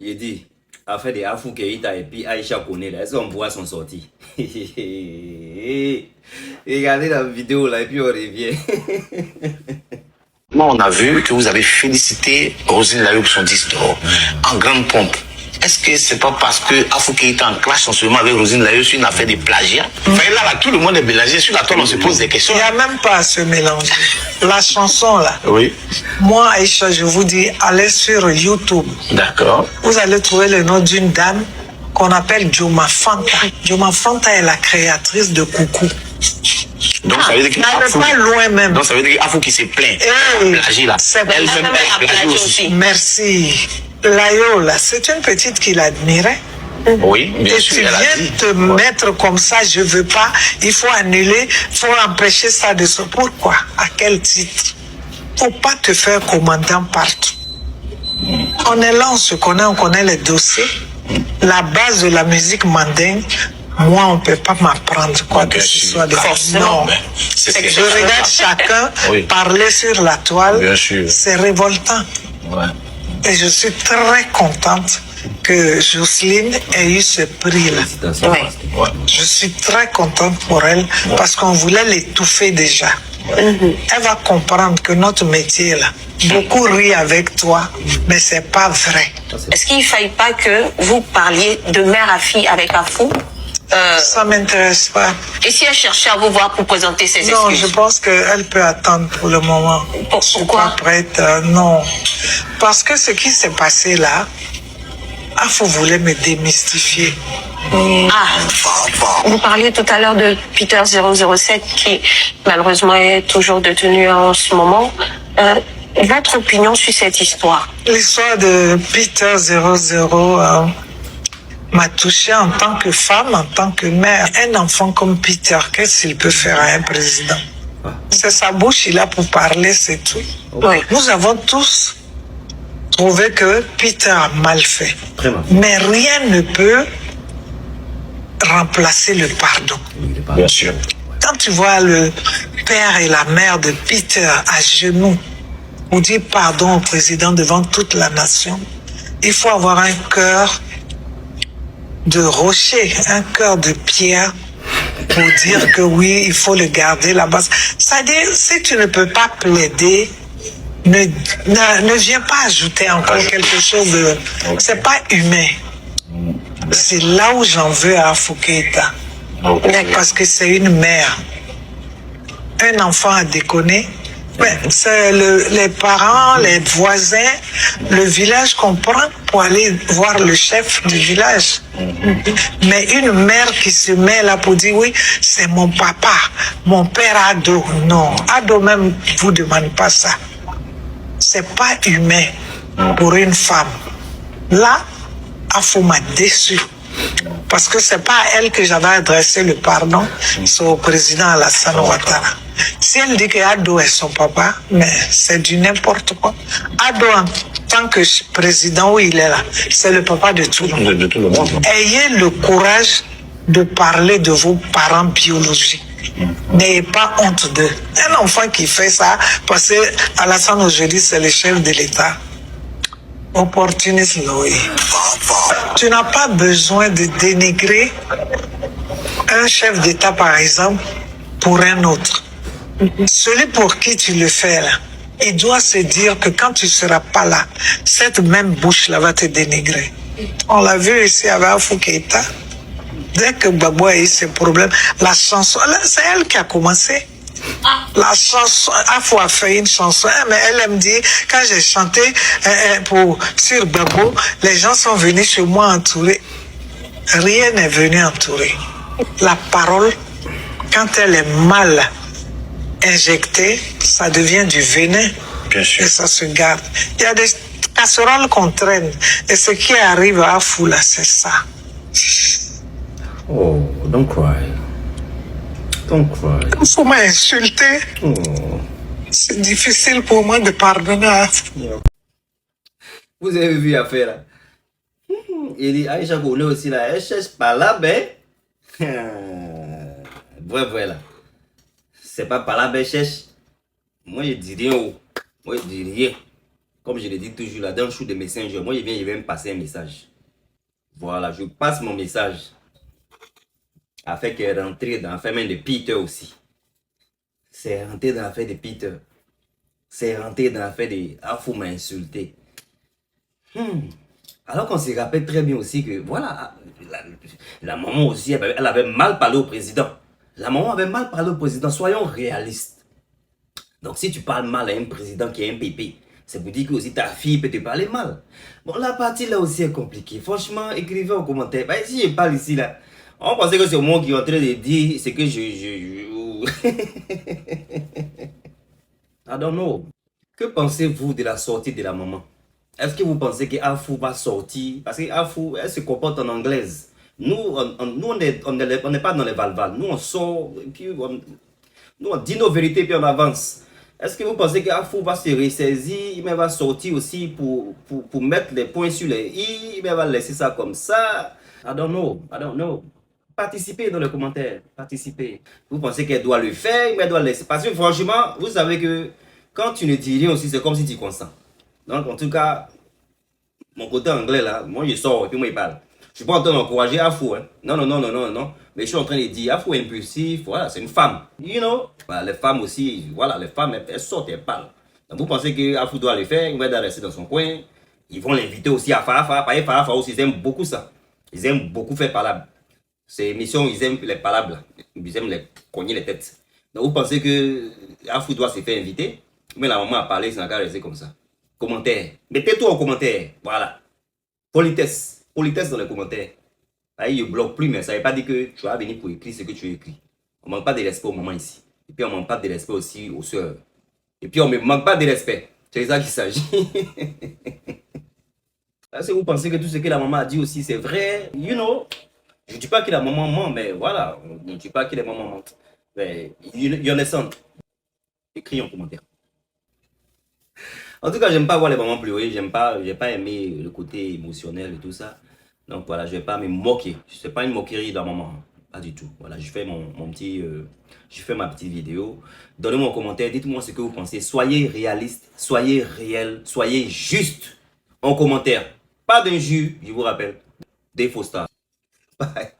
Il dit, affaire de Afou Keïta et puis Aïcha Kone, là, est-ce qu'on pourra s'en sortir? Regardez la vidéo là et puis on revient. On a vu que vous avez félicité Roselyne Layo pour son disque d'or en grande pompe. Est-ce que c'est pas parce que Afou Keïta en clash en ce moment avec Roselyne Layo sur une affaire de plagiat? Enfin, là, tout le monde est mélangé. Sur la toile, on se pose des questions. Il n'y a même pas à se mélanger. La chanson là. Oui. Moi, Aïcha, je vous dis, allez sur YouTube. D'accord. Vous allez trouver le nom d'une dame qu'on appelle Joma Fanta. Joma Fanta est la créatrice de Coucou. Donc ça veut dire qu'Afou... pas loin même. Donc ça veut dire qu'Afou qui s'est plaint. Plagié là. Elle-même est plagiée aussi. Merci. Layo là, c'est une petite qu'il admirait. Oui, bien sûr. Et tu viens te mettre comme ça, je veux pas, il faut annuler, il faut empêcher ça de se... Pourquoi? À quel titre? Faut pas te faire commandant partout. On est là, on connaît les dossiers. La base de la musique mandingue, moi, on peut pas m'apprendre quoi que ce soit de force. Non. Je regarde chacun parler sur la toile. C'est révoltant. Ouais. Et je suis très contente que Jocelyne ait eu ce prix-là. Ouais. Je suis très contente pour elle parce qu'on voulait l'étouffer déjà. Elle va comprendre que notre métier là, beaucoup rient avec toi, mais c'est pas vrai. Est-ce qu'il ne faille pas que vous parliez de mère à fille avec Afou? Ça m'intéresse pas. Et si elle cherchait à vous voir pour présenter ses excuses? Non, je pense qu'elle peut attendre pour le moment. Pourquoi? Je suis pas prête, non. Parce que ce qui s'est passé là, Afou voulait me démystifier. Vous parliez tout à l'heure de Peter 007 qui malheureusement est toujours détenu en ce moment. Votre opinion sur cette histoire? L'histoire de Peter 00 m'a touchée en tant que femme, en tant que mère. Un enfant comme Peter, qu'est-ce qu'il peut faire à un président? C'est sa bouche, il a pour parler, c'est tout. Oui. Nous avons tous trouvé que Peter a mal fait. Mais rien ne peut remplacer le pardon. Bien sûr. Quand tu vois le père et la mère de Peter à genoux pour dire pardon au président devant toute la nation, il faut avoir un cœur de rocher, un cœur de pierre pour dire que oui, il faut le garder là-bas. C'est-à-dire, si tu ne peux pas plaider, ne viens pas ajouter encore quelque chose de... C'est pas humain. C'est là où j'en veux à Afou Keïta. Parce que c'est une mère. Un enfant a déconné. C'est les parents, les voisins, le village qu'on prend pour aller voir le chef du village. Mais une mère qui se met là pour dire oui, c'est mon papa, mon père Ado. Non, Ado même vous demande pas ça. C'est pas humain pour une femme. Là, Afou m'a déçu. Parce que c'est pas à elle que j'avais adressé le pardon, c'est au président Alassane Ouattara. Si elle dit que Ado est son papa, mais c'est du n'importe quoi. Ado, en tant que président, où il est là, c'est le papa de tout le monde. De tout le monde. Ayez le courage de parler de vos parents biologiques. N'ayez pas honte d'eux. Un enfant qui fait ça, parce que Alassane aujourd'hui, c'est le chef de l'État. Opportuniste, oui. Tu n'as pas besoin de dénigrer un chef d'État, par exemple, pour un autre. Celui pour qui tu le fais là, il doit se dire que quand tu ne seras pas là, cette même bouche-là va te dénigrer. On l'a vu ici avec Afou Keïta. Dès que Gbagbo a eu ses problèmes, la chanson, c'est elle qui a commencé. La chanson, Afou a fait une chanson, mais elle me dit, quand j'ai chanté sur Gbagbo, les gens sont venus chez moi entourer. Rien n'est venu entourer. La parole, quand elle est mal injectée, ça devient du venin. Bien sûr. Et ça se garde. Il y a des casseroles qu'on traîne. Et ce qui arrive à Afou, là, c'est ça. Oh, don't cry. Don't cry. Quand faut m'insulter, c'est difficile pour moi de pardonner à Afou. Vous avez vu l'affaire là? Il dit Aïcha Kone aussi là, elle cherche par là, ben. Voilà. C'est pas par là, ben, cherche. Moi, je dis rien. Moi, je dis rien. comme je le dis toujours là, dans le show de Messenger, moi, je vais me passer un message. Voilà, je passe mon message. Afin qu'elle rentre dans l'affaire de Peter aussi. C'est rentré dans l'affaire de Peter. C'est rentré dans l'affaire de Afou m'a insulté. Alors qu'on se rappelle très bien aussi que, voilà, la maman aussi, elle avait mal parlé au président. La maman avait mal parlé au président, soyons réalistes. Donc si tu parles mal à un président qui est un pépé, c'est pour dire que aussi ta fille peut te parler mal. Bon, la partie là aussi est compliquée. Franchement, écrivez en commentaire. Bah, si je parle ici là, on pensait que c'est moi qui est en train de dire ce que I don't know. Que pensez-vous de la sortie de la maman? Est-ce que vous pensez que Afou va sortir? Parce que Afou, elle se comporte en anglaise. Nous, on n'est pas dans les valval. Nous, on sort, et puis nous, on dit nos vérités, puis on avance. Est-ce que vous pensez qu'Afou va se ressaisir, mais va sortir aussi pour mettre les points sur les i, mais va laisser ça comme ça? I don't know. Participez dans les commentaires. Participez. Vous pensez qu'elle doit le faire, mais elle doit le laisser. Parce que franchement, vous savez que quand tu ne dis rien aussi, c'est comme si tu consens. Donc, en tout cas, mon côté anglais là, moi je sors et puis moi je parle. Je suis pas en train d'encourager Afou, hein. Non. Mais je suis en train de dire, Afou est impulsif, voilà, c'est une femme. You know, bah, les femmes aussi, voilà, les femmes, elles sortent, elles parlent. Donc, vous pensez que Afou doit le faire, il va rester dans son coin. Ils vont l'inviter aussi à Farafa. Parce que Farafa aussi, ils aiment beaucoup ça. Ils aiment beaucoup faire parler. Ces émissions, ils aiment les palabres. Ils aiment les cogner les têtes. Donc, vous pensez que Afou doit se faire inviter, mais la maman a parlé, ça n'a qu'à rester comme ça. Commentaire. Mettez-toi en commentaire. Voilà. Politesse. Politesse dans les commentaires. Là, il ne bloque plus, mais ça ne veut pas dire que tu vas venir pour écrire ce que tu écris. On ne manque pas de respect aux mamans ici. Et puis, on ne manque pas de respect aussi aux soeurs. Et puis, on ne manque pas de respect. C'est ça qu'il s'agit. Est-ce que vous pensez que tout ce que la maman a dit aussi, c'est vrai? You know. Je ne dis pas que la maman ment, mais voilà. Je ne dis pas que les mamans mentent. Mais il y en a sans. Écris en commentaire. En tout cas, j'aime pas voir les mamans pleurer, j'ai pas aimé le côté émotionnel et tout ça. Donc voilà, je vais pas me moquer. C'est pas une moquerie de la maman, pas du tout. Voilà, je fais je fais ma petite vidéo. Donnez-moi un commentaire, dites-moi ce que vous pensez. Soyez réaliste, soyez réel, soyez juste en commentaire. Pas d'injures, je vous rappelle. Des faux stars. Bye.